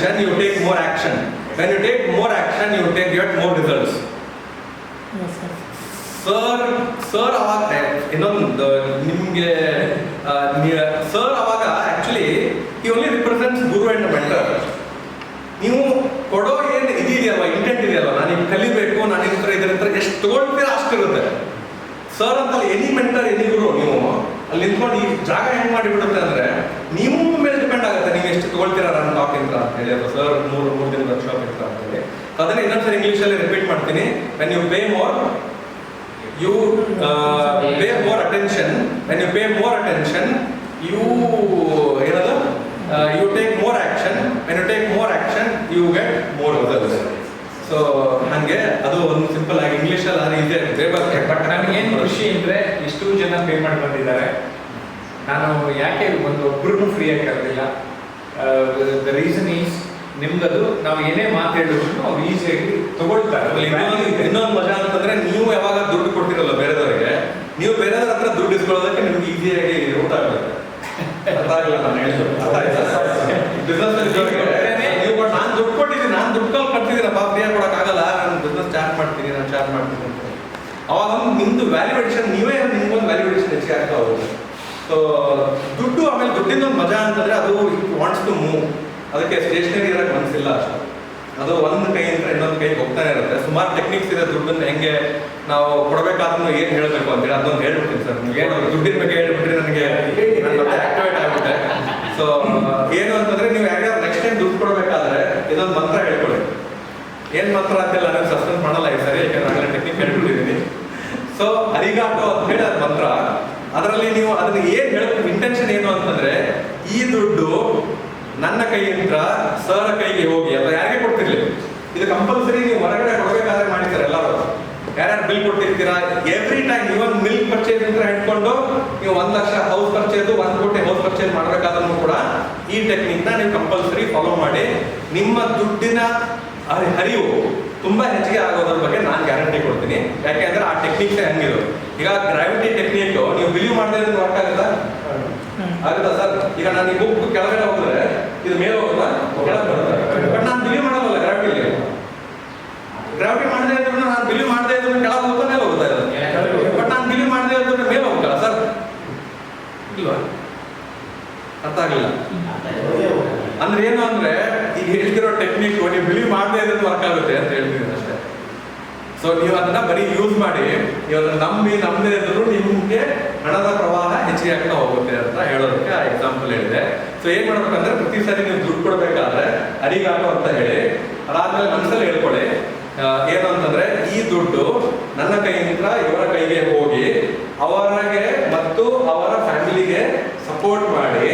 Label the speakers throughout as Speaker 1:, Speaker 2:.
Speaker 1: attention, you take more action. When you take more action, you get more results.
Speaker 2: Yes, sir.
Speaker 1: Sir ಅವಾಗ ಇನ್ನೊಂದು ನಿಮಗೆ sir ಅವಾಗ actually ಈ only represents Guru and mentor. ನೀವು ಕೊಡೋ ಏನು ಇದೆಯಲ್ವ, ಇಂಟೆಂಟ್ ಇದೆಯಲ್ವ, ನಾನು ಈಗ ಕಲಿಬೇಕು, ನಾನು ಇದರ ಎಷ್ಟು ತಗೊಳ್ತೀರ ಅಷ್ಟಿರುತ್ತೆ. ಸರ್ ಅಂತಲ್ಲ, ಎನಿ ಮೆಂಟರ್ ಎನಿ ಗುರು, ನೀವು ಅಲ್ಲಿ ನಿಂತ್ಕೊಂಡು ಈ ಜಾಗ ಹೆಂಗೆ ಮಾಡಿಬಿಡುತ್ತೆ ಅಂದರೆ ನೀವು ಮೇಲೆ ಡಿಪೆಂಡ್ ಆಗುತ್ತೆ, ನೀವು ಎಷ್ಟು ತಗೊಳ್ತೀರ ನನ್ನ ಟಾಕ್ ಇಂತ್ರ ಅಂತ ಹೇಳಿ, ಅಥವಾ ಸರ್ ಮೂರು ದಿನ ವರ್ಕ್ಶಾಪ್ ಇಂತ್ರ ಅಂತ ಹೇಳಿ. ಅದನ್ನ ಇನ್ನೊಂದ್ಸರಿ ಇಂಗ್ಲೀಷಲ್ಲಿ ರಿಪೀಟ್ ಮಾಡ್ತೀನಿ. When you pay more, you pay more attention. When you pay more attention, you you take more action. When you take more action, you get more results. So ಹಂಗೆ ಅದು ಒಂದು ಸಿಂಪಲ್ ಆಗಿ ಇಂಗ್ಲೀಷಲ್ಲಿ ಅದು ಇದೆ.
Speaker 3: ಬಟ್ ನನಗೇನು ಖುಷಿ ಅಂದರೆ ಇಷ್ಟು ಜನ ಪೇ ಮಾಡಿ ಬಂದಿದ್ದಾರೆ. ನಾನು ಯಾಕೆ ಒಬ್ಬರನ್ನು ಫ್ರೀಯಾಗಿ ಕರೆದಿಲ್ಲ? ದ ರೀಸನ್ ಈಸ್ ನಿಮ್ಗದು ನಾವು ಏನೇ ಮಾತು ಹೇಳಿದ್ರು ಅವ್ರು ಈಸಿಯಾಗಿ ತಗೊಳ್ತಾರೆ.
Speaker 1: ಇನ್ನೊಂದು ಮಜಾ ಅಂತಂದ್ರೆ, ನೀವು ಯಾವಾಗ ದುಡ್ಡು ಕೊಟ್ಟಿರಲ್ಲ ಬೇರೆದವರಿಗೆ, ನೀವು ಬೇರೆದವ್ರ ಹತ್ರ ದುಡ್ಡು ಇಸ್ಕೊಳ್ಳೋದಕ್ಕೆ ನಿಮ್ಗೆ ಈಸಿಯಾಗಿ ಊಟ ಆಗುತ್ತೆ. ಅರ್ಥ ಆಗಿಲ್ಲ ನಾನು ಹೇಳಿದ್ದು? ಅರ್ಥ ಆಯ್ತಾ? ಬಿಸ್ನೆಸ್ ನೀವು ನಾನು ದುಡ್ಡು ಕೊಟ್ಟಿದ್ದೀನಿ, ನಾನು ದುಡ್ಡು ಕಟ್ತಿದ್ದೀನಪ್ಪ, ಫ್ರೀಯಾಗಿ ಕೊಡೋಕ್ಕಾಗಲ್ಲ, ನಾನು ಬಿಸ್ನೆಸ್ ಸ್ಟಾರ್ಟ್ ಮಾಡ್ತೀನಿ ಅಂತ ಅವಾಗ ನಿಮ್ದು ವ್ಯಾಲ್ಯೂಯೇಷನ್, ನೀವೇ ನಿಮ್ಗೊಂದು ವ್ಯಾಲ್ಯೂಯೇಷನ್ ಹೆಚ್ಚಿಗೆ ಆಗ್ತಾ ಹೋಗುತ್ತೆ. ಸೊ ದುಡ್ಡು, ಆಮೇಲೆ ದುಡ್ಡಿಂದ ಒಂದು ಮಜಾ ಅಂತಂದ್ರೆ ಅದು ವಾಂಟ್ಸ್ ಟು ಮೂವ್. ಅದಕ್ಕೆ ಸ್ಟೇಷನರಿ ಇರೋಕ್ಕೆ ಮನಸ್ಸಿಲ್ಲ ಅಷ್ಟು. ಅದು ಒಂದು ಕೈಯಿಂದ ಇನ್ನೊಂದು ಕೈಗೆ ಹೋಗ್ತಾನೆ ಇರುತ್ತೆ. ಸುಮಾರು ಟೆಕ್ನಿಕ್ಸ್ ಇದೆ ದುಡ್ಡನ್ನು ಹೆಂಗೆ ನಾವು ಕೊಡಬೇಕಾದ್ರೂ ಏನು ಹೇಳಬೇಕು ಅಂತೇಳಿ ಅದೊಂದು ಹೇಳ್ಬಿಡ್ತೀನಿ ಸರ್. ನಿಮ್ಗೆ ದುಡ್ಡಿನ ಬಗ್ಗೆ ಹೇಳ್ಬಿಟ್ರೆ ನನಗೆ ಆಕ್ಟಿವೇಟ್ ಆಗುತ್ತೆ. ಸೊ ಏನು ಅಂತಂದ್ರೆ, ನೀವು ಯಾರ್ಯಾರು ನೆಕ್ಸ್ಟ್ ಟೈಮ್ ದುಡ್ಡು ಕೊಡಬೇಕಾದ್ರೆ ಇದೊಂದು ಮಂತ್ರ ಹೇಳ್ಕೊಳ್ಳಿ. ಏನು ಮಂತ್ರ ಅಂತೆಲ್ಲ ನಾನು ಸಸ್ಪೆಂಡ್ ಮಾಡಲ್ಲ ಈ ಸರಿ, ಯಾಕಂದ್ರೆ ಆಗಲೇ ಟೆಕ್ನಿಕ್ ಹೇಳ್ಬಿಟ್ಟಿದ್ದೀನಿ. ಸೊ ಅರಿಗಾಟೋ ಅಂತ ಹೇಳಿ ಅದು ಮಂತ್ರ. ಅದರಲ್ಲಿ ನೀವು ಅದನ್ನ ಏನು ಹೇಳಬೇಕು, ಇಂಟೆನ್ಷನ್ ಏನು ಅಂತಂದ್ರೆ, ಈ ದುಡ್ಡು ನನ್ನ ಕೈಯಿಂದ ಸರ್ ಕೈಗೆ ಹೋಗಿ, ಅಥವಾ ಯಾರಿಗೆ ಕೊಡ್ತಿರ್ಲಿ, ಇದು ಕಂಪಲ್ಸರಿ ನೀವು ಹೊರಗಡೆ ಕೊಡಬೇಕಾದ್ರೆ ಮಾಡಿರ್ತಾರೆ ಎಲ್ಲರೂ. ಯಾರ್ಯಾರು ಬಿಲ್ ಕೊಟ್ಟಿರ್ತೀರಾ, ಎವ್ರಿ ಟೈಮ್ ಇವನ್ ಮಿಲ್ಕ್ ಪರ್ಚೇಸ್ ಅಂತ ಹೇಳ್ಕೊಂಡು ನೀವು 1 ಲಕ್ಷ ಹೌಸ್ ಪರ್ಚೇಸ್, 1 ಕೋಟಿ ಹೌಸ್ ಪರ್ಚೇಸ್ ಮಾಡಬೇಕಾದ್ರೂ ಕೂಡ ಈ ಟೆಕ್ನಿಕ್ನ ನೀವು ಕಂಪಲ್ಸರಿ ಫಾಲೋ ಮಾಡಿ. ನಿಮ್ಮ ದುಡ್ಡಿನ ಹರಿವು ತುಂಬಾ ಹೆಚ್ಚಿಗೆ ಆಗೋದ್ರ ಬಗ್ಗೆ ನಾನು ಗ್ಯಾರಂಟಿ ಕೊಡ್ತೀನಿ. ಯಾಕೆಂದ್ರೆ ಆ ಟೆಕ್ನಿಕ್ಸ್ ಹಂಗಿರು. ಈಗ ಗ್ರಾವಿಟಿ ಟೆಕ್ನಿಕ್ ನೀವು ಬಿಲೀವ್ ಮಾಡದೇ ಇದ್ರೆ ವರ್ಕ್ ಆಗುತ್ತಾ? ಆಗುತ್ತಾ ಸರ್? ಈಗ ನಾನು ಈ ಬುಕ್ ಕೆಳಗಡೆ ಹೋದ್ರೆ ಇದು ಮೇಲೆ ಹೋಗುತ್ತಾ? ಕೆಳಗೆ ಬರುತ್ತೆ. ಬಟ್ ನಾನು ಬಿಲೀವ್ ಮಾಡಲ್ಲ ಗ್ರಾವಿಟಿಲಿ. ಗ್ರಾವಿಟಿ ಮಾಡದೇ ಇದ್ರು, ನಾನು ಬಿಲೀವ್ ಮಾಡದೇ ಇದ್ರು ಕೆಳಗೆ ಹೋಗುತ್ತಾ ಮೇಲೆ ಹೋಗುತ್ತಾ ಇರೋದು? ಬಟ್ ನಾನು ಬಿಲೀವ್ ಮಾಡದೇ ಇದ್ರು ಮೇಲೆ ಹೋಗ್ತಲ್ಲ ಸರ್? ಇಲ್ವಾ? ಅರ್ಥ ಆಗಲಿಲ್ಲ ಅಂದ್ರೆ ಏನು ಅಂದ್ರೆ, ಈಗ ಹೇಳ್ತಿರೋ ಟೆಕ್ನಿಕ್ ನೀವು ಬಿಲೀವ್ ಮಾಡದೇ ಇದ್ರೆ ವರ್ಕ್ ಆಗುತ್ತೆ ಅಂತ ಹೇಳ್ತೀನಿ ಅಷ್ಟೇ. ಸೊ ನೀವು ಅದನ್ನ ಬರೀ ಯೂಸ್ ಮಾಡಿ, ನೀವು ಅದನ್ನ ನಂಬದೇ ಇದ್ರು ನಿಮ್ಗೆ ಹಣದ ಪ್ರವಾಹ ಹೆಚ್ಚಿಗೆ ಆಗ್ತಾ ಹೋಗುತ್ತೆ ಅಂತ ಹೇಳೋದಕ್ಕೆ ಆ ಎಕ್ಸಾಂಪಲ್ ಹೇಳಿದೆ. ಸೊ ಏನ್ ಮಾಡ್ಬೇಕಂದ್ರೆ, ಪ್ರತಿ ಸಾರಿ ನೀವು ದುಡ್ಡು ಕೊಡ್ಬೇಕಾದ್ರೆ ಅರಿಗಾಟೋ ಅಂತ ಹೇಳಿ, ಅದಾದ್ಮೇಲೆ ಮನಸ್ಸಲ್ಲಿ ಹೇಳ್ಕೊಳ್ಳಿ ಏನು ಅಂತಂದ್ರೆ, ಈ ದುಡ್ಡು ನನ್ನ ಕೈಯಿಂದ ಇವರ ಕೈಗೆ ಹೋಗಿ ಅವರಿಗೆ ಮತ್ತು ಅವರ ಫ್ಯಾಮಿಲಿಗೆ ಸಪೋರ್ಟ್ ಮಾಡಿ,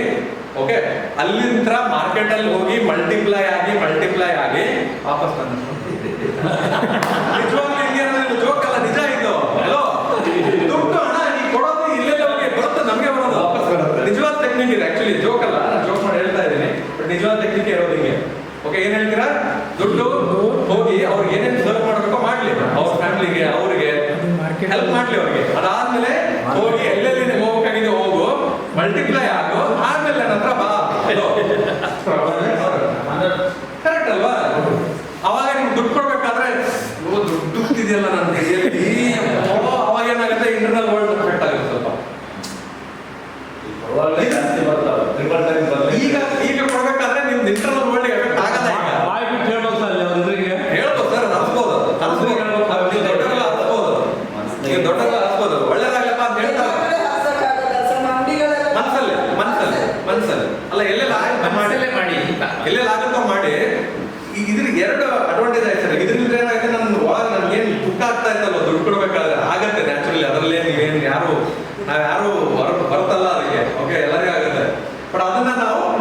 Speaker 1: ಓಕೆ, ಅಲ್ಲಿಂದ ಮಾರ್ಕೆಟ್ ಅಲ್ಲಿ ಹೋಗಿ ಮಲ್ಟಿಪ್ಲೈ ಆಗಿ ವಾಪಸ್ ಬಂದ. ನಿಜವಾಗ್ಲೂ ಹಿಂಗೆ ಜೋಕ್ ಅಲ್ಲ, ನಿಜ ಇದು. ಹಲೋ, ದುಡ್ಡು ಹಣ ನೀವು ಕೊಡೋದು ಇಲ್ಲೆಲ್ಲ ಬರುತ್ತೆ, ನಮಗೆ ಬರೋದು ವಾಪಸ್ ಬರುತ್ತೆ. ನಿಜವಾದ ಟೆಕ್ನಿಕ್ ಇದೆ, ಆಕ್ಚುಲಿ ಜೋಕ್ ಅಲ್ಲ, ನಾನು ಜೋಕ್ ಮಾಡಿ ಹೇಳ್ತಾ ಇದ್ದೀನಿ. ಬಟ್ ನಿಜವಾದ ಟೆಕ್ನಿಕ್ ಇರೋದು ಹಿಂಗೆ. ಓಕೆ, ಏನ್ ಹೇಳ್ತೀರಾ? ದುಡ್ಡು ಹೋಗಿ ಅವ್ರಿಗೆ ಏನೇನು ಸರ್ವ್ ಮಾಡಬೇಕೋ ಮಾಡ್ಲಿ, ಅವ್ರ ಫ್ಯಾಮಿಲಿಗೆ ಅವ್ರಿಗೆ ಹೆಲ್ಪ್ ಮಾಡ್ಲಿ ಅವ್ರಿಗೆ. ಅದಾದ್ಮೇಲೆ ಹೋಗಿ ಎಲ್ಲೆಲ್ಲಿ ಹೋಗ್ಬೇಕಾಗಿದೆ ಹೋಗು, ಮಲ್ಟಿಪ್ಲೈ ಆಗು, ಆದ್ಮೇಲೆ ನನ್ನ ಹತ್ರ ಬಾ. ಕರೆಕ್ಟ್ ಅಲ್ವಾ? ಅವಾಗ ನಿಮ್ಗೆ ದುಡ್ಡು ಕೊಡ್ಬೇಕಾದ್ರೆ ದುಡ್ಡು ಇದೆಯಲ್ಲ ನನ್ನ ಕೈಯಲ್ಲಿ, ಅವಾಗ ಏನಾಗುತ್ತೆ, ಇಂಟರ್ನಲ್ ವರ್ಲ್ಡ್ ಎಫೆಕ್ಟ್ ಆಗುತ್ತೆ ಸ್ವಲ್ಪ. ಈಗ ಕೊಡ್ಬೇಕಾದ್ರೆ ನಿಮ್ದು ಇಂಟರ್ನಲ್ ವರ್ಲ್ಡ್ ಎಫೆಕ್ಟ್ ಆಗಲ್ಲ. ಹೇಳ್ಬೋದು ಸರ್, ಅನ್ಸ್ಬೋದು, ನೀವು ದೊಡ್ಡಲ್ಲ ಅನ್ಸ್ಬೋದು, ಒಳ್ಳೇದಾಗಲ್ಲಪ್ಪ ಅಂತ ಹೇಳ್ತಾರೆ ಮನ್ಸಲ್ಲಿ. ಅಲ್ಲ, ಎಲ್ಲೆಲ್ಲ ಆಗುತ್ತೋ ಮಾಡಿ. ಇದ್ರಿಗೆ 2 ಅಡ್ವಾಂಟೇಜ್ ಆಯ್ತು ಸರ್. ಇದರಿಂದ ಏನಾಗುತ್ತೆ, ನನ್ಗೇನು ದುಃಖ ಆಗ್ತಾ ಇತ್ತಲ್ಲ ದುಡ್ಡು ಕೊಡ್ಬೇಕಾದ್ರೆ, ಆಗತ್ತೆ ನ್ಯಾಚುರಲಿ. ಅದರಲ್ಲಿ ನೀವೇನು ಯಾರು ಬರ್ತಲ್ಲ ಅದಕ್ಕೆ, ಓಕೆ, ಎಲ್ಲರಿಗೂ ಆಗುತ್ತೆ. ಬಟ್ ಅದನ್ನ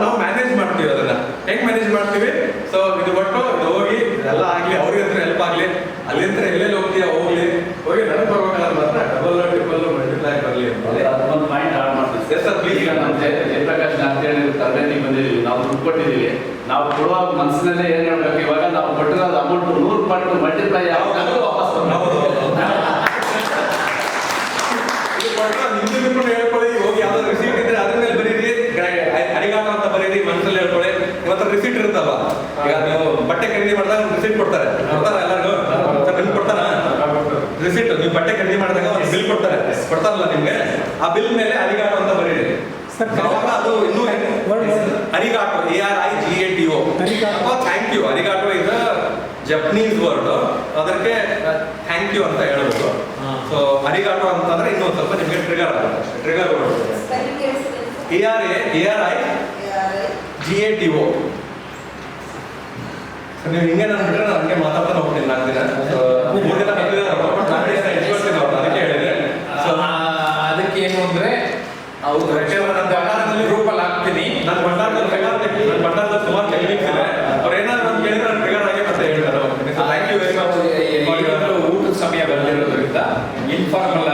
Speaker 1: ನಾವು ಮ್ಯಾನೇಜ್ ಮಾಡ್ತೀವಿ. ಅದನ್ನ ಹೆಂಗ್ ಮ್ಯಾನೇಜ್ ಮಾಡ್ತೀವಿ? ಸೊ ಇದು ಒಟ್ಟು ಇದು ಹೋಗಿ ಎಲ್ಲ ಆಗ್ಲಿ, ಅವ್ರಿಗೆ ಹತ್ರ ಹೆಲ್ಪ್ ಆಗ್ಲಿ, ಅಲ್ಲಿಂದ ಎಲ್ಲೆಲ್ಲಿ ಹೋಗ್ತೀಯ ಹೋಗಿ ನನಗೆ ಬರ್ಬೇಕಾದ್ರೆ ಮಾತ್ರ ಡಬಲ್ ಟ್ರಿಪಲ್ ಮಲ್ಟಿಪ್ಲೈ ಬರಲಿ ಅಂತ
Speaker 4: ಒಂದು ಪಾಯಿಂಟ್ ಆಡ್ ಮಾಡ್ತೀವಿ.
Speaker 1: Yes sir, please.
Speaker 4: ಜಯಪ್ರಕಾಶ್ ನಾಲ್ಕೇಳಿ ತರಬೇತಿ ಬಂದಿದ್ದೀವಿ, ನಾವು ದುಡ್ಡು ಕೊಟ್ಟಿದ್ದೀವಿ. ನಾವು ಕೊಡುವಾಗ ಮನಸ್ಸಿನಲ್ಲೇ ಏನ್ ಹೇಳ್ಬೇಕು, ಇವಾಗ ನಾವು ಕೊಟ್ಟಿರೋದು ಅಮೌಂಟ್ 100 ಪಟ್ಟು ಮಲ್ಟಿಪ್ಲೈ ಆಗೋದು ವಾಪಸ್
Speaker 1: ಹೇಳ್ಕೊಳ್ಳಿ. ಹೋಗಿ ಯಾವ್ದಾದ್ರು ರಿಸೀಟ್ ಇದ್ರೆ ಅದ್ರ ಮೇಲೆ ಬರೀರಿ, ಅರಿಗಾಟ ಅಂತ ಬರೀರಿ, ಮನಸ್ಸಲ್ಲಿ ಹೇಳ್ಕೊಳ್ಳಿ. ಹತ್ರ ರಿಸೀಟ್ ಇರುತ್ತಲ್ವಾ, ಈಗ ನೀವು ಬಟ್ಟೆ ಖರೀದಿ ಮಾಡಿದಾಗ ಒಂದು ರಿಸೀಟ್ ಕೊಡ್ತಾರೆ ಎಲ್ಲರಿಗೂ. ಸರ್ ನಿಮ್ಗೆ ಕೊಡ್ತಾರ ರಿಸೀಟ್? ನೀವು ಬಟ್ಟೆ ಖರೀದಿ ಮಾಡಿದಾಗ ಒಂದು ಬಿಲ್ ಕೊಡ್ತಾರಲ್ಲ ನಿಮ್ಗೆ, ಆ ಬಿಲ್ ಮೇಲೆ ಅರಿಗಾಟೋ ಅಂತ ಬರೀರಿ. ಅವಾಗ ಅದು ಇನ್ನೂ ಅರಿಗಾಟೋ, ARIGATO ಅಥವಾ ಥ್ಯಾಂಕ್ ಯು. ಅರಿಗಾಟೋ ಇಸ್ ಜಪನೀಸ್ ವರ್ಡ್, ಅದಕ್ಕೆ ಥ್ಯಾಂಕ್ ಯು ಅಂತ ಹೇಳ್ಬೋದು. ಸೊ ಅರಿಗಾಟೋ ಅಂತಂದ್ರೆ ಇನ್ನೂ ಸ್ವಲ್ಪ ನಿಮಗೆ ಟ್ರಿಗರ್ ಆಗುತ್ತೆ. Trigger word ARIGATO. ನೀವು ಹಿಂಗೆ ನಾನು ಬಿಟ್ಟರೆ ನಾನು ಹಂಗೆ ಮಾತಾಡ್ತಾ ಹೋಗ್ತೀನಿ 4 ದಿನ. 3 ದಿನ ಅದಕ್ಕೆ ಹೇಳಿದೆ.
Speaker 3: ಸೊ ಅದಕ್ಕೆ ಏನು ಅಂದ್ರೆ
Speaker 1: ಹೌದು,